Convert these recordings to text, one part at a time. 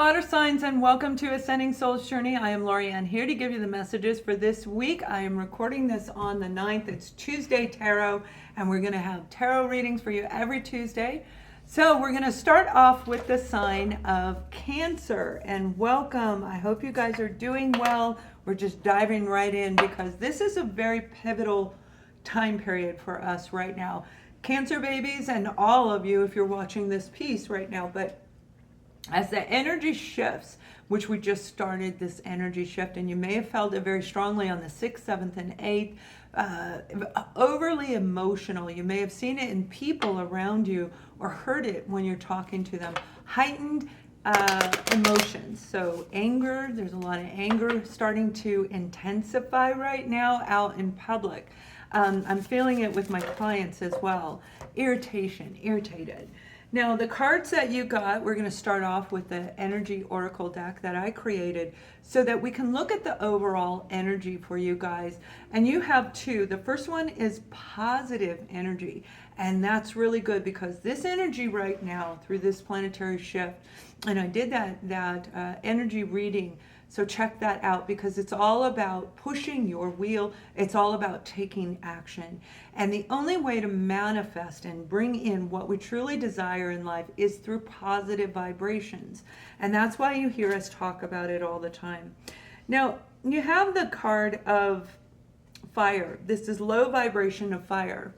water signs, and welcome to Ascending Souls Journey. I am Lorianne, here to give you the messages for this week. I am recording this on the 9th. It's Tuesday Tarot, and we're going to have tarot readings for you every Tuesday. So we're going to start off with the sign of Cancer, and welcome. I hope you guys are doing well. We're just diving right in because this is a very pivotal time period for us right now. Cancer babies, and all of you if you're watching this piece right now, but as the energy shifts, which we just started this energy shift, and you may have felt it very strongly on the 6th, 7th, and 8th, overly emotional. You may have seen it in people around you or heard it when you're talking to them. Heightened emotions. So anger, there's a lot of anger starting to intensify right now out in public. I'm feeling it with my clients as well. Irritation, irritated. Now, the cards that you got, we're going to start off with the energy oracle deck that I created so that we can look at the overall energy for you guys. And you have two. The first one is positive energy. And that's really good because this energy right now through this planetary shift, and I did that energy reading. So check that out because it's all about pushing your wheel. It's all about taking action. And the only way to manifest and bring in what we truly desire in life is through positive vibrations. And that's why you hear us talk about it all the time. Now, you have the card of fire. This is low vibration of fire.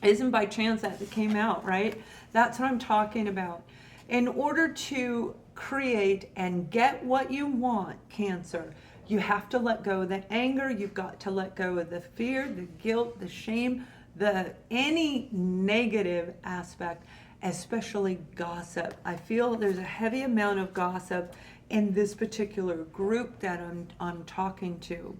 It isn't by chance that it came out, right? That's what I'm talking about. In order to create and get what you want, Cancer, you have to let go of the anger. You've got to let go of the fear, the guilt, the shame, any negative aspect, especially gossip. I feel there's a heavy amount of gossip in this particular group that I'm talking to.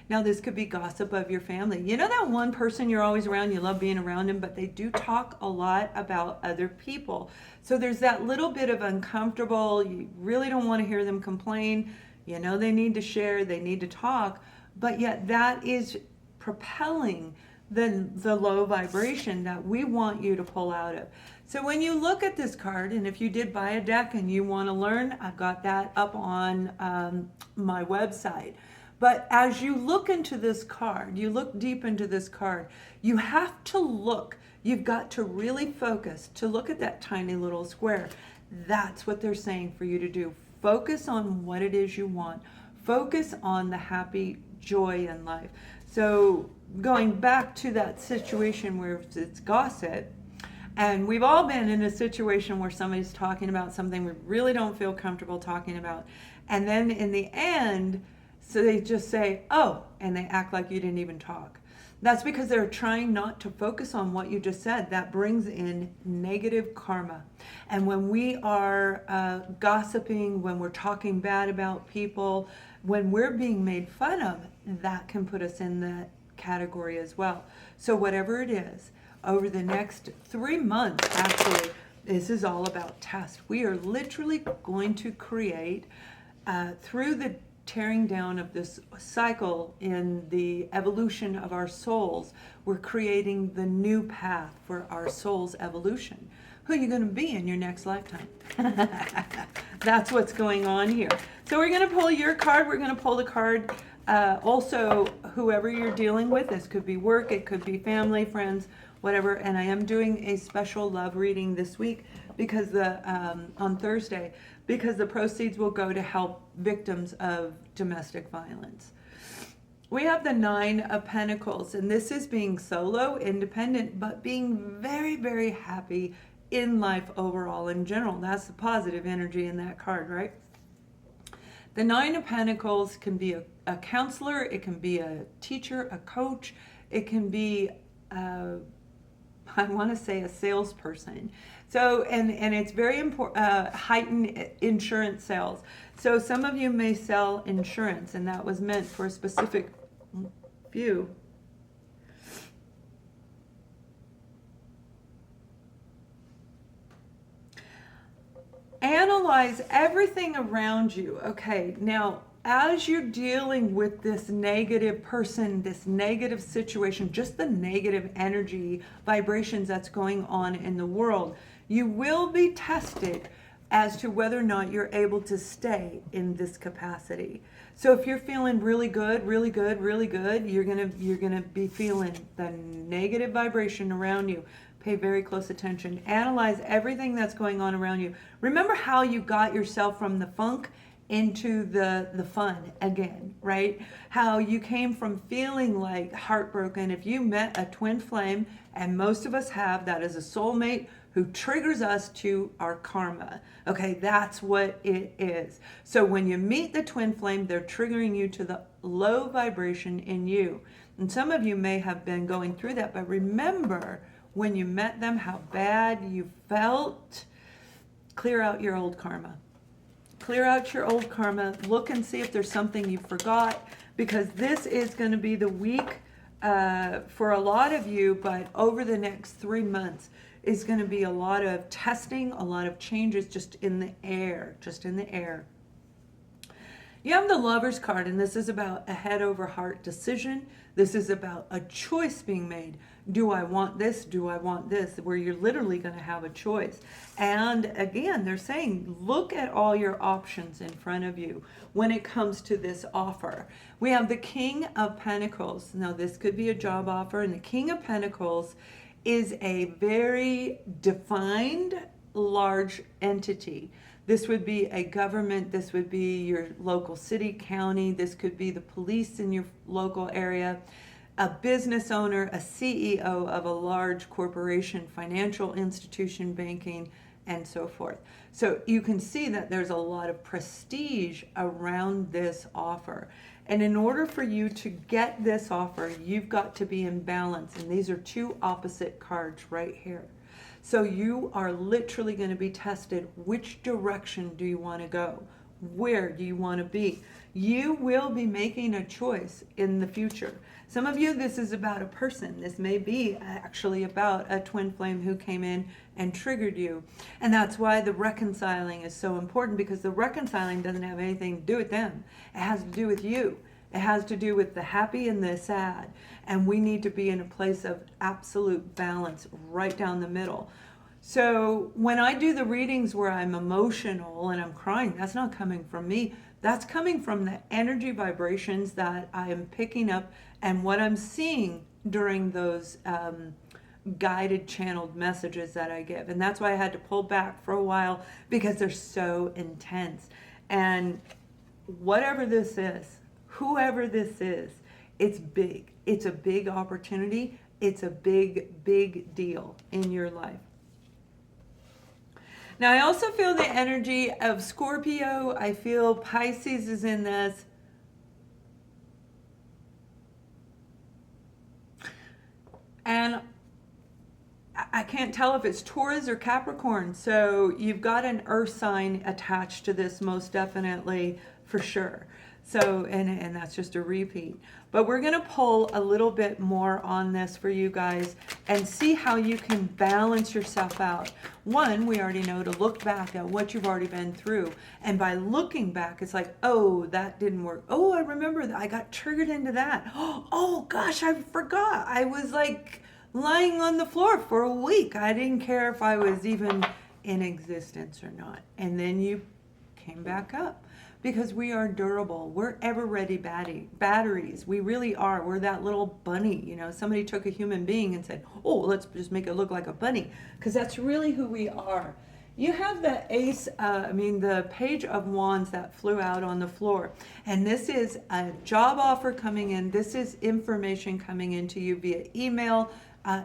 Now, this could be gossip of your family. You know that one person you're always around, you love being around them, but they do talk a lot about other people. So there's that little bit of uncomfortable, you really don't want to hear them complain. You know they need to share, they need to talk, but yet that is propelling the low vibration that we want you to pull out of. So when you look at this card, and if you did buy a deck and you want to learn, I've got that up on my website. But as you look into this card, you look deep into this card, you have to look, you've got to really focus to look at that tiny little square. That's what they're saying for you to do. Focus on what it is you want. Focus on the happy joy in life. So going back to that situation where it's gossip, and we've all been in a situation where somebody's talking about something we really don't feel comfortable talking about. And then in the end, so they just say, oh, and they act like you didn't even talk. That's because they're trying not to focus on what you just said. That brings in negative karma. And when we are gossiping, when we're talking bad about people, when we're being made fun of, that can put us in that category as well. So whatever it is, over the next 3 months, actually, this is all about test. We are literally going to create, through the tearing down of this cycle in the evolution of our souls, we're creating the new path for our soul's evolution. Who are you going to be in your next lifetime? That's what's going on here. So we're going to pull your card. We're going to pull the card. Also, whoever you're dealing with, this could be work, it could be family, friends, whatever. And I am doing a special love reading this week because on Thursday, because the proceeds will go to help victims of domestic violence. We have the 9 of Pentacles, and this is being solo, independent, but being very, very happy in life overall in general. That's the positive energy in that card, right? The 9 of Pentacles can be a counselor, it can be a teacher, a coach, it can be I want to say a salesperson. So, and it's very important, heightened insurance sales. So some of you may sell insurance, and that was meant for a specific few. Analyze everything around you. Okay, now as you're dealing with this negative person, this negative situation, just the negative energy vibrations that's going on in the world, you will be tested as to whether or not you're able to stay in this capacity. So if you're feeling really good, really good, really good, you're gonna be feeling the negative vibration around you. Pay very close attention. Analyze everything that's going on around you. Remember how you got yourself from the funk into the fun again, right? How you came from feeling like heartbroken. If you met a twin flame, and most of us have, that is a soulmate who triggers us to our karma. Okay, that's what it is. So when you meet the twin flame, they're triggering you to the low vibration in you. And some of you may have been going through that, but remember when you met them, how bad you felt. Clear out your old karma. Clear out your old karma. Look and see if there's something you forgot, because this is going to be the week for a lot of you, but over the next 3 months is going to be a lot of testing, a lot of changes just in the air, You have the Lover's card, and this is about a head over heart decision. This is about a choice being made. Do I want this? Do I want this? Where you're literally going to have a choice. And again, they're saying, look at all your options in front of you when it comes to this offer. We have the King of Pentacles. Now, this could be a job offer, and the King of Pentacles is a very defined, large entity. This would be a government, this would be your local city, county, this could be the police in your local area, a business owner, a CEO of a large corporation, financial institution, banking, and so forth. So you can see that there's a lot of prestige around this offer. And in order for you to get this offer, you've got to be in balance. And these are two opposite cards right here. So you are literally going to be tested. Which direction do you want to go? Where do you want to be? You will be making a choice in the future. Some of you, this is about a person. This may be actually about a twin flame who came in and triggered you. And that's why the reconciling is so important, because the reconciling doesn't have anything to do with them. It has to do with you. It has to do with the happy and the sad. And we need to be in a place of absolute balance right down the middle. So when I do the readings where I'm emotional and I'm crying, that's not coming from me. That's coming from the energy vibrations that I am picking up and what I'm seeing during those guided channeled messages that I give. And that's why I had to pull back for a while, because they're so intense. And whatever this is, whoever this is, it's big. It's a big opportunity. It's a big, big deal in your life. Now, I also feel the energy of Scorpio. I feel Pisces is in this. And I can't tell if it's Taurus or Capricorn. So you've got an earth sign attached to this, most definitely, for sure. So, and that's just a repeat. But we're going to pull a little bit more on this for you guys and see how you can balance yourself out. One, we already know to look back at what you've already been through. And by looking back, it's like, oh, that didn't work. Oh, I remember that. I got triggered into that. Oh, gosh, I forgot. I was like lying on the floor for a week. I didn't care if I was even in existence or not. And then you came back up. Because we are durable. We're ever-ready batteries. We really are. We're that little bunny. You know, somebody took a human being and said, oh, let's just make it look like a bunny. Because that's really who we are. You have the the Page of Wands that flew out on the floor. And this is a job offer coming in. This is information coming into you via email,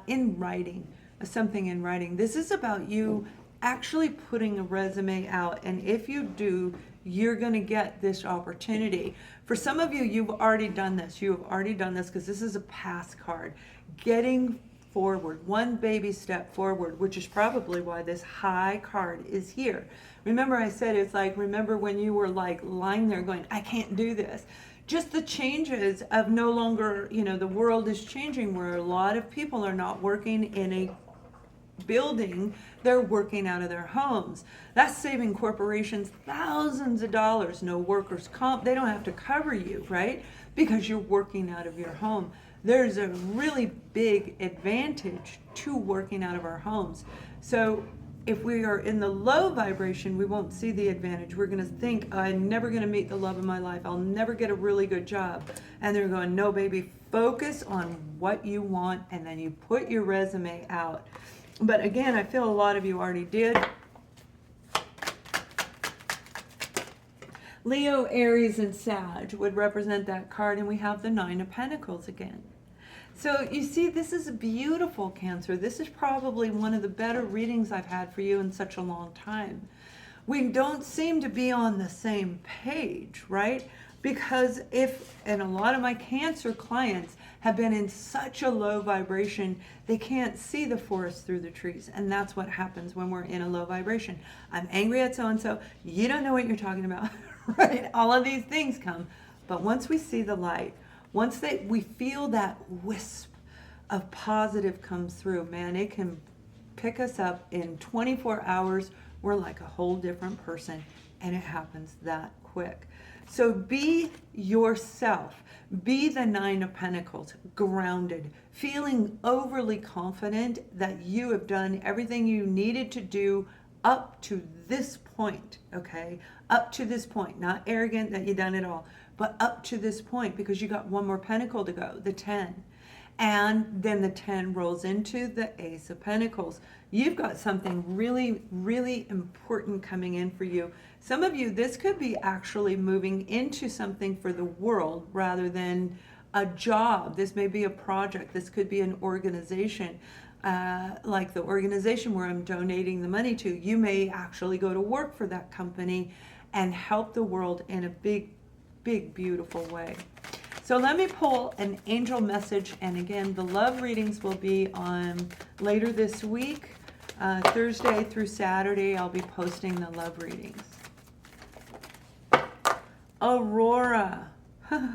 in writing, something in writing. This is about you actually putting a resume out. And if you do, you're going to get this opportunity. For some of you, you've already done this. You have already done this because this is a pass card. Getting forward, one baby step forward, which is probably why this high card is here. Remember I said it's like, remember when you were like lying there going, I can't do this. Just the changes of no longer, you know, the world is changing where a lot of people are not working in a building, they're working out of their homes. That's saving corporations thousands of dollars. No workers' comp, they don't have to cover you, right? Because you're working out of your home. There's a really big advantage to working out of our homes. So if we are in the low vibration, we won't see the advantage. We're going to think, I'm never going to meet the love of my life. I'll never get a really good job. And they're going, no, baby, focus on what you want, and then you put your resume out. But again, I feel a lot of you already did. Leo, Aries, and Sag would represent that card, and we have the Nine of Pentacles again. So you see, this is a beautiful Cancer. This is probably one of the better readings I've had for you in such a long time. We don't seem to be on the same page, right? Because and a lot of my Cancer clients have been in such a low vibration, they can't see the forest through the trees. And that's what happens when we're in a low vibration. I'm angry at so-and-so. You don't know what you're talking about, right? All of these things come. But once we see the light, once we feel that wisp of positive comes through, man, it can pick us up in 24 hours. We're like a whole different person, and it happens that quick. So be yourself. Be the Nine of Pentacles, grounded, feeling overly confident that you have done everything you needed to do up to this point, okay? Up to this point, not arrogant that you've done it all, but up to this point, because you got one more pentacle to go, the 10. And then the 10 rolls into the Ace of Pentacles. You've got something really, really important coming in for you. Some of you, this could be actually moving into something for the world rather than a job. This may be a project. This could be an organization. Like the organization where I'm donating the money to. You may actually go to work for that company and help the world in a big, beautiful way. So let me pull an angel message, and again, the love readings will be on later this week, Thursday through Saturday. I'll be posting the love readings. Aurora. I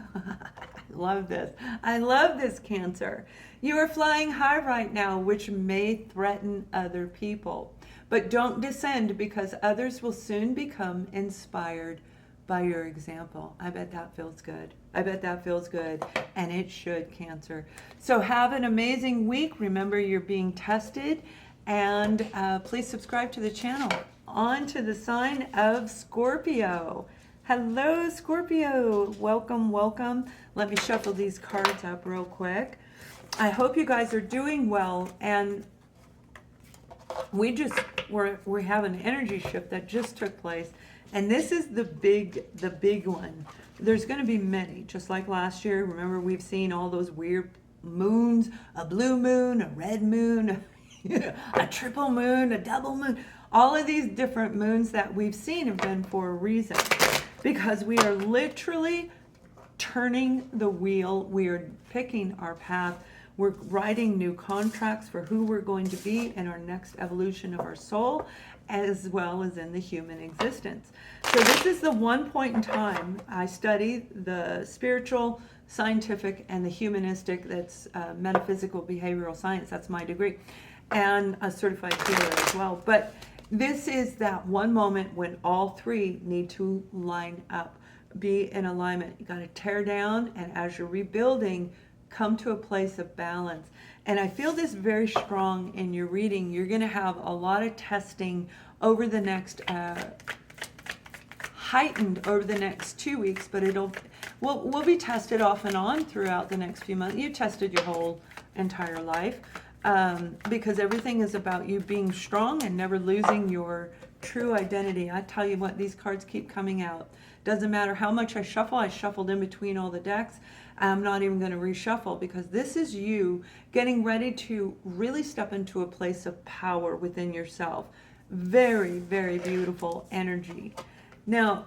love this. I love this, Cancer. You are flying high right now, which may threaten other people. But don't descend, because others will soon become inspired by your example. I bet that feels good. I bet that feels good. And it should, Cancer. So have an amazing week. Remember, you're being tested. And please subscribe to the channel. On to the sign of Scorpio. Hello, Scorpio. Welcome, welcome. Let me shuffle these cards up real quick. I hope you guys are doing well. And we have an energy shift that just took place. And this is the big one. There's going to be many, just like last year. Remember, we've seen all those weird moons, a blue moon, a red moon, a triple moon, a double moon. All of these different moons that we've seen have been for a reason, because we are literally turning the wheel. We are picking our path. We're writing new contracts for who we're going to be in our next evolution of our soul, as well as in the human existence. So this is the one point in time I study the spiritual, scientific, and the humanistic. That's metaphysical behavioral science. That's my degree, and a certified healer as well. But this is that one moment when all three need to line up, be in alignment. You got to tear down, and as you're rebuilding, come to a place of balance. And I feel this very strong in your reading. You're going to have a lot of testing over the next, heightened over the next 2 weeks, but we'll be tested off and on throughout the next few months. You tested your whole entire life, because everything is about you being strong and never losing your true identity. I tell you what, these cards keep coming out. Doesn't matter how much I shuffle. I shuffled in between all the decks. I'm not even going to reshuffle, because this is you getting ready to really step into a place of power within yourself. Very, very beautiful energy. Now,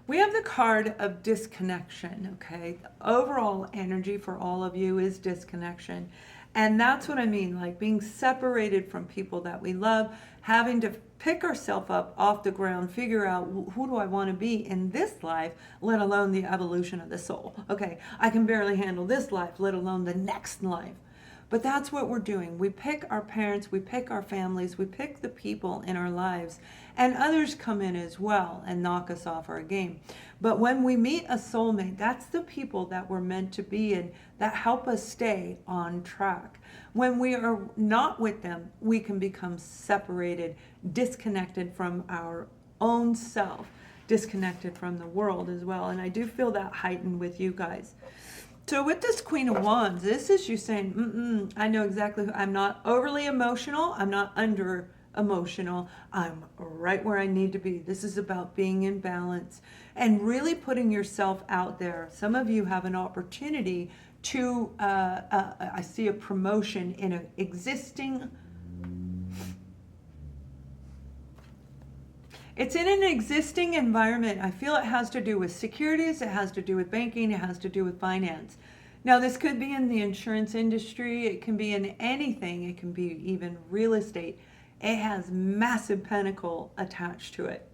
we have the card of disconnection, okay? The overall energy for all of you is disconnection. And that's what I mean, like being separated from people that we love, having to pick ourselves up off the ground, figure out who do I want to be in this life, let alone the evolution of the soul. Okay, I can barely handle this life, let alone the next life. But that's what we're doing. We pick our parents, we pick our families, we pick the people in our lives, and others come in as well and knock us off our game. But when we meet a soulmate, that's the people that we're meant to be in, that help us stay on track. When we are not with them, we can become separated, disconnected from our own self, disconnected from the world as well. And I do feel that heightened with you guys. So with this Queen of Wands, this is you saying, I know exactly who, I'm not overly emotional, I'm not under emotional, I'm right where I need to be. This is about being in balance and really putting yourself out there. Some of you have an opportunity to, I see a promotion in an existing, it's in an existing environment. I feel it has to do with securities, it has to do with banking, it has to do with finance. Now this could be in the insurance industry, it can be in anything, it can be even real estate. It has massive pentacle attached to it,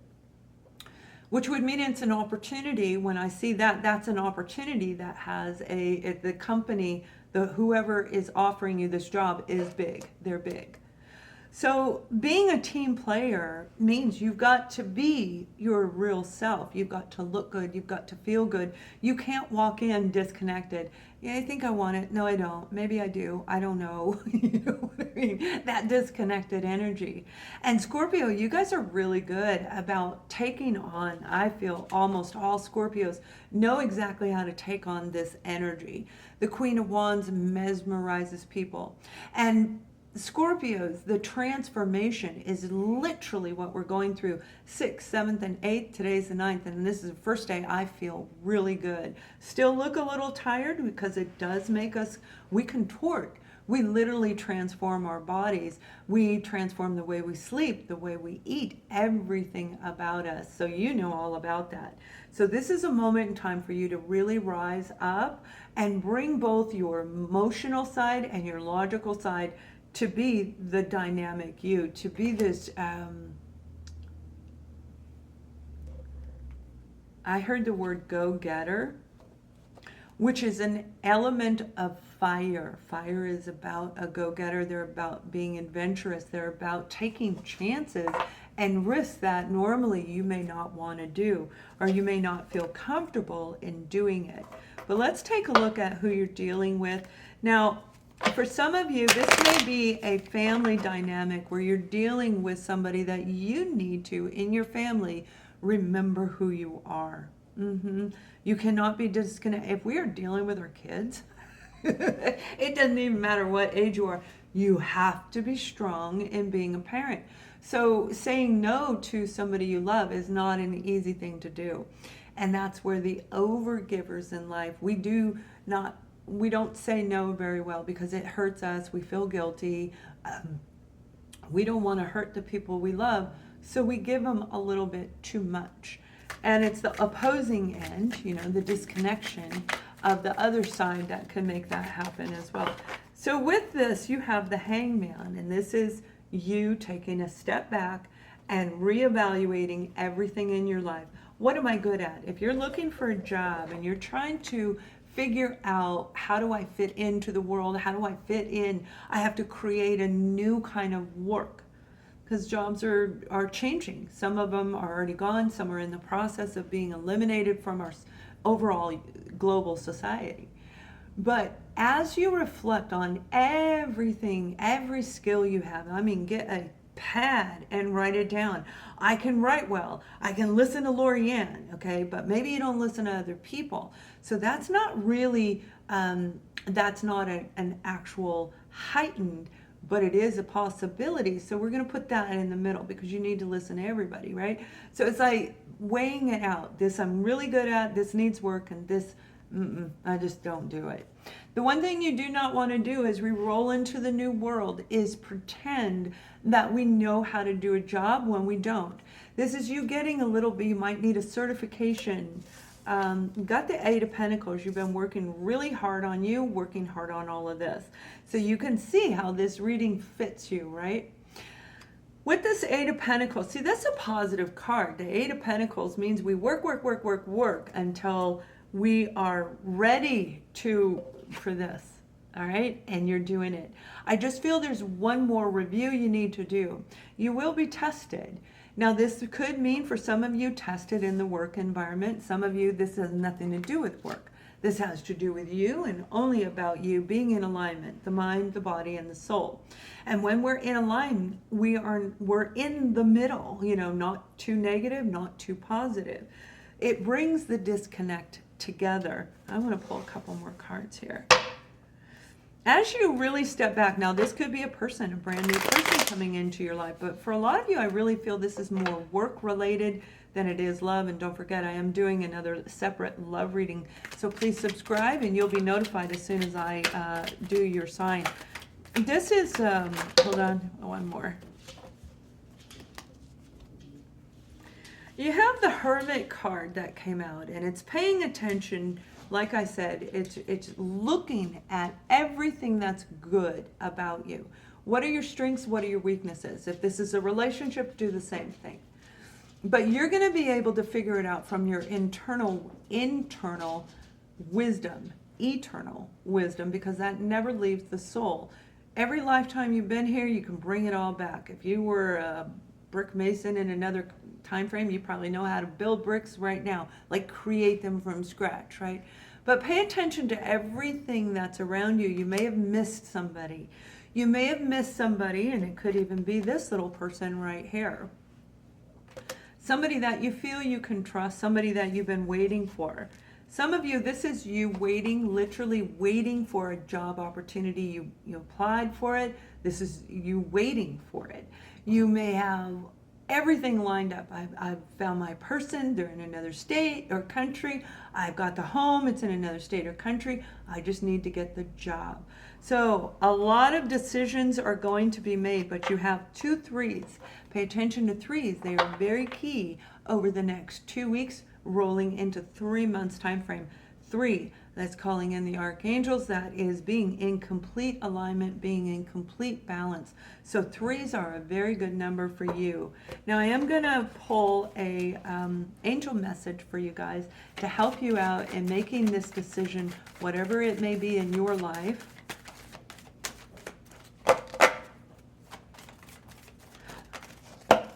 which would mean it's an opportunity. When I see that, that's an opportunity that has the company, whoever is offering you this job is big, they're big. So being a team player means you've got to be your real self. You've got to look good. You've got to feel good. You can't walk in disconnected. Yeah, I think I want it. No, I don't. Maybe I do. I don't know. You know what I mean? That disconnected energy. And Scorpio, you guys are really good about taking on, I feel almost all Scorpios know exactly how to take on this energy. The Queen of Wands mesmerizes people. And Scorpios, the transformation is literally what we're going through. 6th, 7th, and 8th. Today's the 9th, and this is the first day I feel really good. Still look a little tired because it does make us, we contort. We literally transform our bodies. We transform the way we sleep, the way we eat, everything about us. So you know all about that. So this is a moment in time for you to really rise up and bring both your emotional side and your logical side to be the dynamic you, to be this, I heard the word go-getter, which is an element of fire. Fire is about a go-getter. They're about being adventurous. They're about taking chances and risks that normally you may not want to do, or you may not feel comfortable in doing it. But let's take a look at who you're dealing with. Now, for some of you, this may be a family dynamic where you're dealing with somebody that you need to, in your family, remember who you are. You cannot be disconnected. If we are dealing with our kids, it doesn't even matter what age you are, you have to be strong in being a parent. So saying no to somebody you love is not an easy thing to do. And that's where the overgivers in life, we don't say no very well because it hurts us. We feel guilty. We don't want to hurt the people we love, so we give them a little bit too much. And it's the opposing end, you know, the disconnection of the other side that can make that happen as well. So with this, you have the Hangman, and this is you taking a step back and reevaluating everything in your life. What am I good at? If you're looking for a job and you're trying to figure out, how do I fit into the world? How do I fit in? I have to create a new kind of work because jobs are changing. Some of them are already gone. Some are in the process of being eliminated from our overall global society. But as you reflect on everything, every skill you have, I mean, get a pad and write it down. I can write well. I can listen to Lorianne, okay? But maybe you don't listen to other people. So that's not really, that's not an actual heightened, but it is a possibility. So we're going to put that in the middle because you need to listen to everybody, right? So it's like weighing it out. This I'm really good at, this needs work, and this, I just don't do it. The one thing you do not want to do as we roll into the new world is pretend that we know how to do a job when we don't. This is you getting a little bit, you might need a certification. Got the Eight of Pentacles. You've been working really hard on you, working hard on all of this. So you can see how this reading fits you, right? With this Eight of Pentacles, see, that's a positive card. The Eight of Pentacles means we work until we are ready for this. All right, and you're doing it. I just feel there's one more review you need to do. You will be tested. Now, this could mean for some of you tested in the work environment. Some of you, this has nothing to do with work. This has to do with you and only about you being in alignment, the mind, the body, and the soul. And when we're in alignment, we're in the middle, not too negative, not too positive. It brings the disconnect together. I want to pull a couple more cards here. As you really step back, now this could be a person, a brand new person coming into your life, but for a lot of you, I really feel this is more work related than it is love. And don't forget, I am doing another separate love reading. So please subscribe and you'll be notified as soon as I do your sign. This is, hold on, one more. You have the Hermit card that came out, and it's paying attention. Like I said, it's looking at everything that's good about you. What are your strengths? What are your weaknesses? If this is a relationship, do the same thing. But you're going to be able to figure it out from your internal wisdom, eternal wisdom, because that never leaves the soul. Every lifetime you've been here, you can bring it all back. If you were a brick mason in another time frame, you probably know how to build bricks right now, like create them from scratch, right? But pay attention to everything that's around you. You may have missed somebody. You may have missed somebody, and it could even be this little person right here. Somebody that you feel you can trust, somebody that you've been waiting for. Some of you, this is you waiting, literally waiting for a job opportunity. You applied for it. This is you waiting for it. You may have everything lined up. I've found my person, they're in another state or country. I've got the home, it's in another state or country. I just need to get the job. So a lot of decisions are going to be made, but you have 2 threes. Pay attention to threes. They are very key over the next 2 weeks, rolling into 3 months time frame. 3, that's calling in the archangels. That is being in complete alignment, being in complete balance. So 3s are a very good number for you. Now I am going to pull a angel message for you guys to help you out in making this decision, whatever it may be in your life.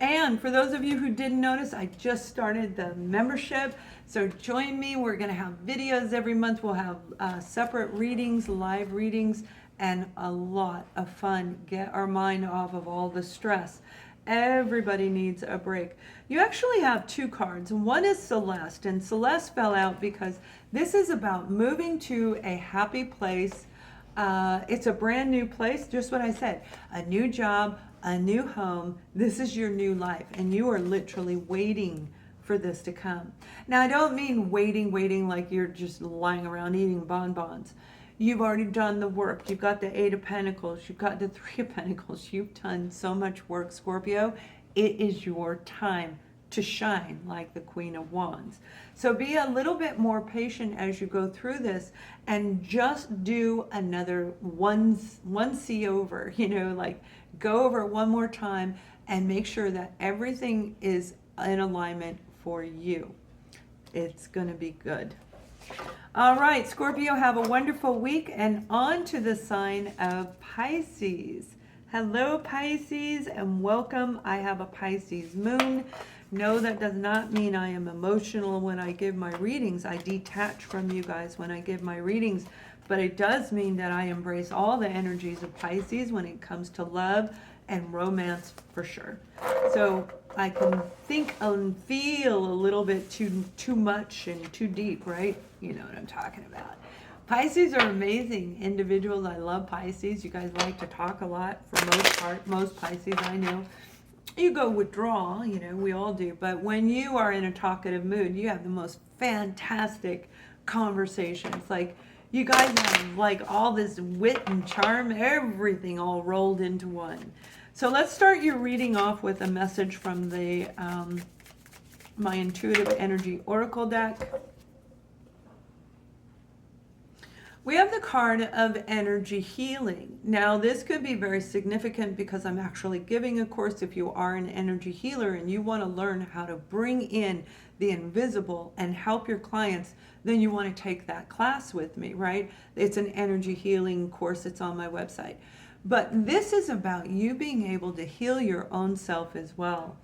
And for those of you who didn't notice, I just started the membership. So join me. We're going to have videos every month. We'll have separate readings, live readings, and a lot of fun. Get our mind off of all the stress. Everybody needs a break. You actually have 2 cards. One is Celeste, and Celeste fell out because this is about moving to a happy place. It's a brand new place, just what I said. A new job, a new home. This is your new life, and you are literally waiting for this to come. Now, I don't mean waiting like you're just lying around eating bonbons. You've already done the work. You've got the 8 of Pentacles. You've got the 3 of Pentacles. You've done so much work, Scorpio. It is your time to shine like the Queen of Wands. So be a little bit more patient as you go through this, and just do another one see over, like go over it one more time and make sure that everything is in alignment for you. It's going to be good. All right, Scorpio, have a wonderful week, and on to the sign of Pisces. Hello, Pisces, and welcome. I have a Pisces moon. No, that does not mean I am emotional when I give my readings. I detach from you guys when I give my readings, but it does mean that I embrace all the energies of Pisces when it comes to love and romance for sure. So I can think and feel a little bit too much and too deep, right? You know what I'm talking about. Pisces are amazing individuals. I love Pisces. You guys like to talk a lot for most part. Most Pisces I know. You go withdraw, we all do. But when you are in a talkative mood, you have the most fantastic conversations. Like, you guys have like all this wit and charm, everything all rolled into one. So let's start your reading off with a message from the my Intuitive Energy Oracle deck. We have the card of energy healing. Now, this could be very significant because I'm actually giving a course. If you are an energy healer and you want to learn how to bring in the invisible and help your clients, then you want to take that class with me, right? It's an energy healing course. It's on my website. But this is about you being able to heal your own self as well.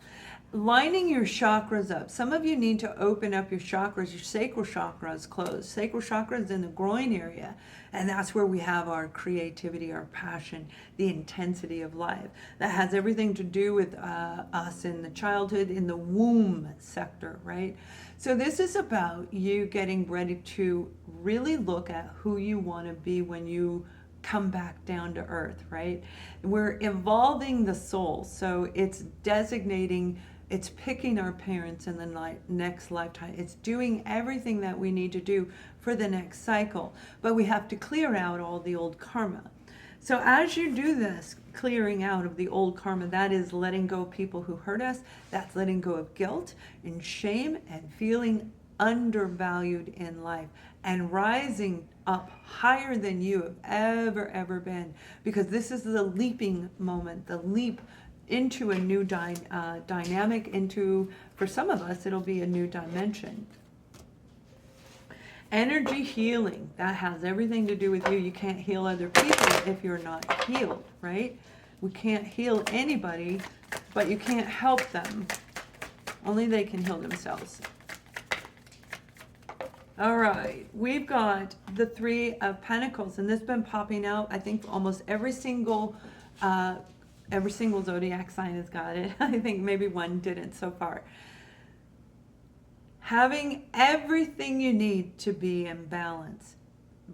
Lining your chakras up. Some of you need to open up your chakras. Your sacral chakra is closed. Sacral chakra is in the groin area, and that's where we have our creativity, our passion, the intensity of life. That has everything to do with us in the childhood, in the womb sector, right? So this is about you getting ready to really look at who you want to be when you come back down to earth, right? We're evolving the soul, so it's designating, it's picking our parents in the next lifetime. It's doing everything that we need to do for the next cycle, but we have to clear out all the old karma. So as you do this, clearing out of the old karma, that is letting go of people who hurt us, that's letting go of guilt and shame and feeling undervalued in life and rising up higher than you have ever been, because this is the leaping moment, the leap into a new dynamic, into, for some of us, it'll be a new dimension. Energy healing, that has everything to do with you. You can't heal other people if you're not healed, right? We can't heal anybody, but you can't help them. Only they can heal themselves. All right, we've got the Three of Pentacles, and this has been popping out. I think almost every single zodiac sign has got it. I think maybe one didn't so far. Having everything you need to be in balance.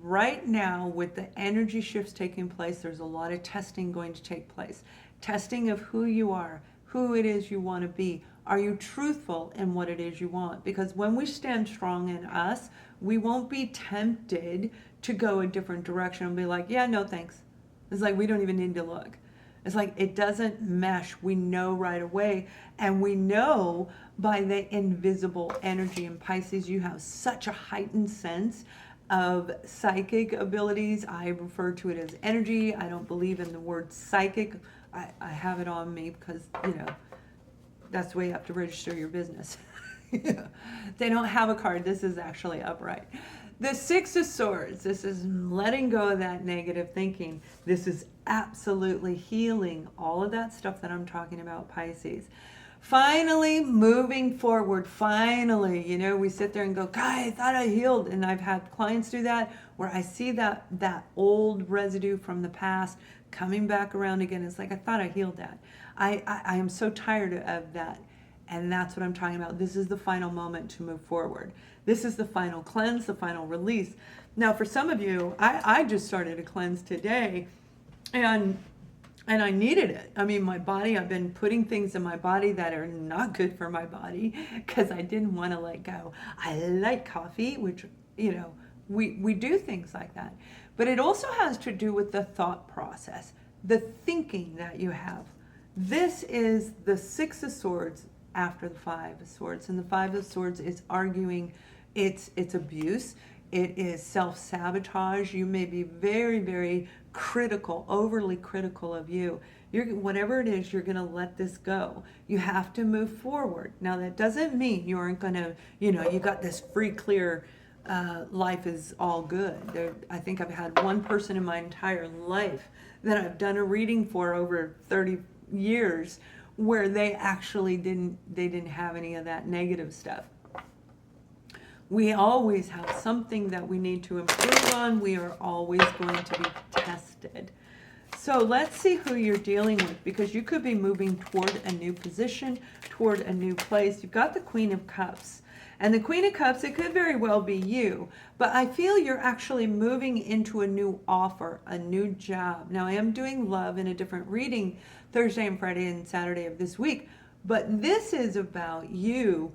Right now, with the energy shifts taking place, there's a lot of testing going to take place. Testing of who you are, who it is you want to be. Are you truthful in what it is you want? Because when we stand strong in us, we won't be tempted to go a different direction and be like, yeah, no thanks. It's like we don't even need to look. It's like it doesn't mesh. We know right away. And we know by the invisible energy. In Pisces, you have such a heightened sense of psychic abilities. I refer to it as energy. I don't believe in the word psychic. I have it on me because, you know, that's the way you have to register your business. Yeah. They don't have a card. This is actually upright. The Six of Swords. This is letting go of that negative thinking. This is absolutely healing all of that stuff that I'm talking about, Pisces. Finally moving forward. Finally, you know, we sit there and go, God, I thought I healed. And I've had clients do that where I see that old residue from the past coming back around again. It's like, I thought I healed that. I am so tired of that. And that's what I'm talking about. This is the final moment to move forward. This is the final cleanse, the final release. Now, for some of you, I just started a cleanse today, and I needed it. I mean, my body, I've been putting things in my body that are not good for my body because I didn't want to let go. I like coffee, which, you know, we do things like that. But it also has to do with the thought process, the thinking that you have. This is the Six of Swords after the Five of Swords. And the Five of Swords is arguing, it's abuse, it is self-sabotage. You may be very, very critical, overly critical of you. Whatever it is, you're going to let this go. You have to move forward. Now, that doesn't mean you aren't going to, you know, you got this free, clear, life is all good. I think I've had one person in my entire life that I've done a reading for over 30 years where they actually didn't have any of that negative stuff. We always have something that we need to improve on. We are always going to be tested. So let's see who you're dealing with, because you could be moving toward a new position, toward a new place. You've got the Queen of Cups. And the Queen of Cups, it could very well be you, but I feel you're actually moving into a new offer, a new job. Now, I am doing love in a different reading Thursday and Friday and Saturday of this week, but this is about you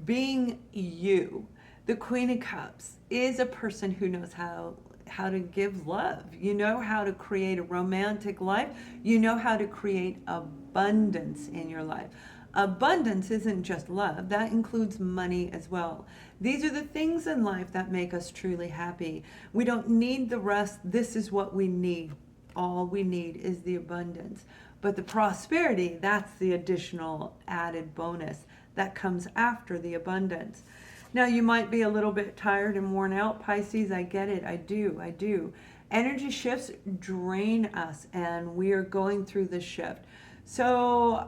being you. The Queen of Cups is a person who knows how to give love. You know how to create a romantic life. You know how to create abundance in your life. Abundance isn't just love, that includes money as well. These are the things in life that make us truly happy. We don't need the rest. This is what we need. All we need is the abundance. But the prosperity, that's the additional added bonus that comes after the abundance. Now, you might be a little bit tired and worn out, Pisces. I get it. I do. Energy shifts drain us, and we are going through this shift. So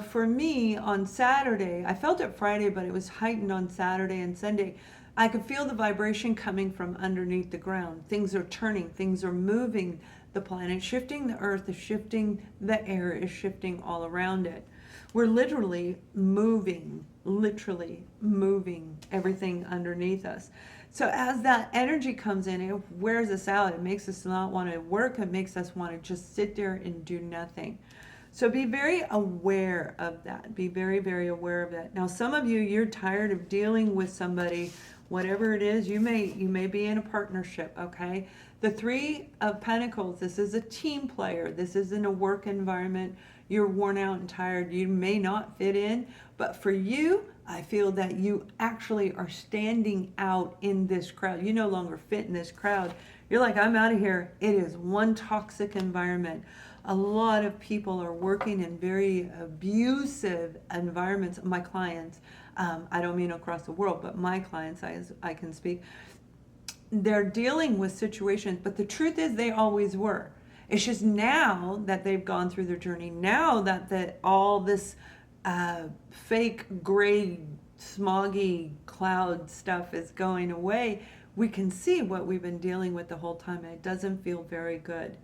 for me, on Saturday, I felt it Friday, but it was heightened on Saturday and Sunday. I could feel the vibration coming from underneath the ground. Things are turning. Things are moving. The planet shifting. The earth is shifting. The air is shifting all around it. We're literally moving everything underneath us. So as that energy comes in, it wears us out. It makes us not want to work. It makes us want to just sit there and do nothing. So be very aware of that. Be very, very aware of that. Now, some of you, you're tired of dealing with somebody, whatever it is. You may be in a partnership, okay? The Three of Pentacles, this is a team player. This isn't a work environment. You're worn out and tired. You may not fit in, but for you, I feel that you actually are standing out in this crowd. You no longer fit in this crowd. You're like, I'm out of here. It is one toxic environment. A lot of people are working in very abusive environments. My clients, I don't mean across the world, but my clients, I can speak, they're dealing with situations, but the truth is they always were. It's just now that they've gone through their journey, now that all this fake gray smoggy cloud stuff is going away, we can see what we've been dealing with the whole time, and it doesn't feel very good.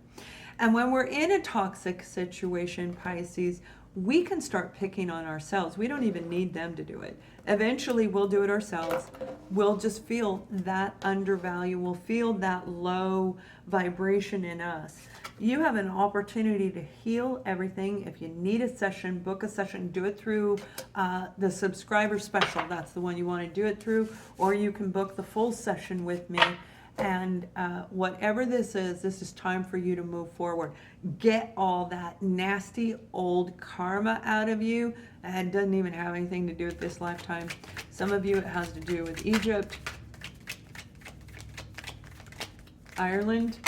And when we're in a toxic situation, Pisces, we can start picking on ourselves. We don't even need them to do it. Eventually, we'll do it ourselves. We'll just feel that undervalue. We'll feel that low vibration in us. You have an opportunity to heal everything. If you need a session, book a session. Do it through the subscriber special. That's the one you want to do it through. Or you can book the full session with me. And whatever this is time for you to move forward. Get all that nasty old karma out of you. And it doesn't even have anything to do with this lifetime. Some of you, it has to do with Egypt, Ireland.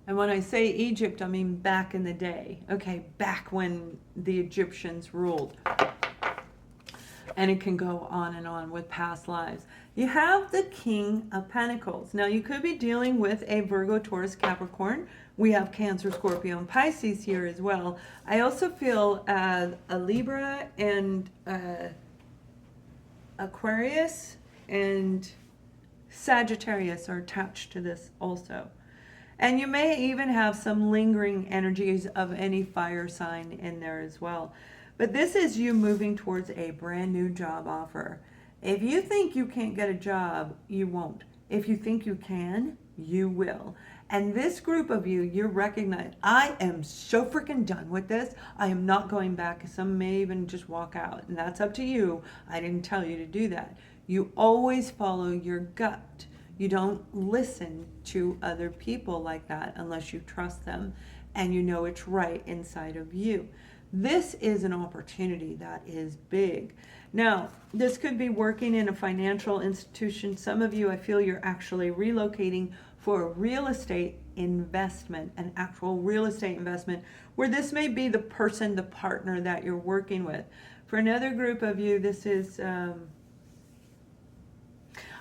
And when I say Egypt, I mean back in the day. Okay, back when the Egyptians ruled. And it can go on and on with past lives. You have the King of Pentacles. Now, you could be dealing with a Virgo, Taurus, Capricorn. We have Cancer, Scorpio, and Pisces here as well. I also feel a Libra and Aquarius and Sagittarius are attached to this also. And you may even have some lingering energies of any fire sign in there as well. But this is you moving towards a brand new job offer. If you think you can't get a job, you won't. If you think you can, you will. And this group of you, you recognize, I am so freaking done with this. I am not going back. Some may even just walk out, and that's up to you. I didn't tell you to do that. You always follow your gut. You don't listen to other people like that unless you trust them and you know it's right inside of you. This is an opportunity that is big. Now, this could be working in a financial institution. Some of you, I feel you're actually relocating for a real estate investment, an actual real estate investment, where this may be the person, the partner that you're working with. For another group of you, this is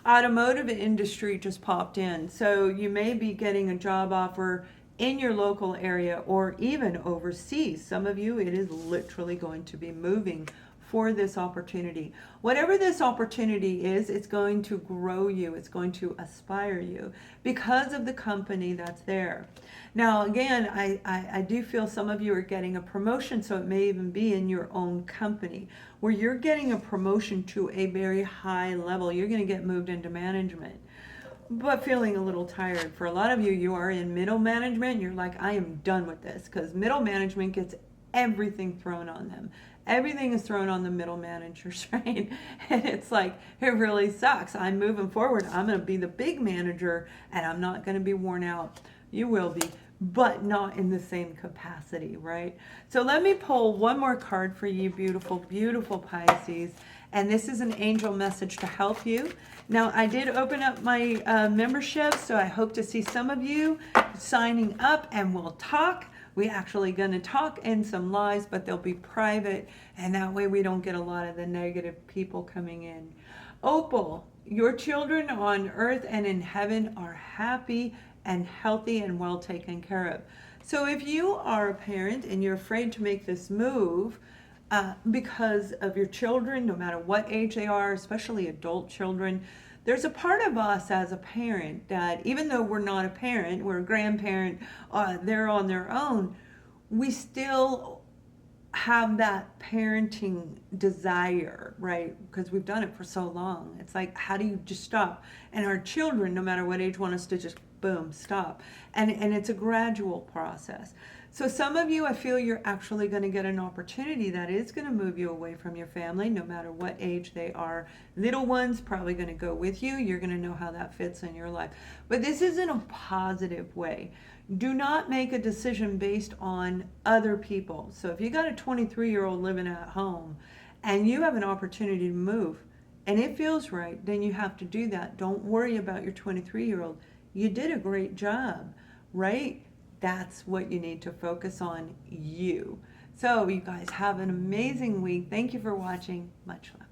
automotive industry just popped in. So you may be getting a job offer in your local area or even overseas. Some of you, it is literally going to be moving for this opportunity. Whatever this opportunity is, it's going to grow you. It's going to aspire you because of the company that's there. Now, again, I do feel some of you are getting a promotion, so it may even be in your own company where you're getting a promotion to a very high level. You're going to get moved into management, but feeling a little tired. For a lot of you, you are in middle management. You're like, I am done with this, because middle management gets everything thrown on them. Everything is thrown on the middle managers, right? And it's like, it really sucks. I'm moving forward. I'm going to be the big manager, and I'm not going to be worn out. You will be. but not in the same capacity, right? So let me pull one more card for you, beautiful, beautiful Pisces. And this is an angel message to help you. Now, I did open up my membership, so I hope to see some of you signing up, and we'll talk. We're actually going to talk in some lives, but they'll be private, and that way we don't get a lot of the negative people coming in. Opal, your children on earth and in heaven are happy and healthy and well taken care of. So if you are a parent and you're afraid to make this move because of your children, no matter what age they are, especially adult children, there's a part of us as a parent that even though we're not a parent, we're a grandparent, they're on their own, we still have that parenting desire, right? Because we've done it for so long. It's like, how do you just stop? And our children, no matter what age, want us to just boom, stop. And it's a gradual process. So some of you, I feel you're actually going to get an opportunity that is going to move you away from your family, no matter what age they are. Little ones probably going to go with you. You're going to know how that fits in your life. But this is in a positive way. Do not make a decision based on other people. So if you got a 23-year-old living at home and you have an opportunity to move and it feels right, then you have to do that. Don't worry about your 23-year-old. You did a great job, right? That's what you need to focus on, you. So you guys have an amazing week. Thank you for watching. Much love.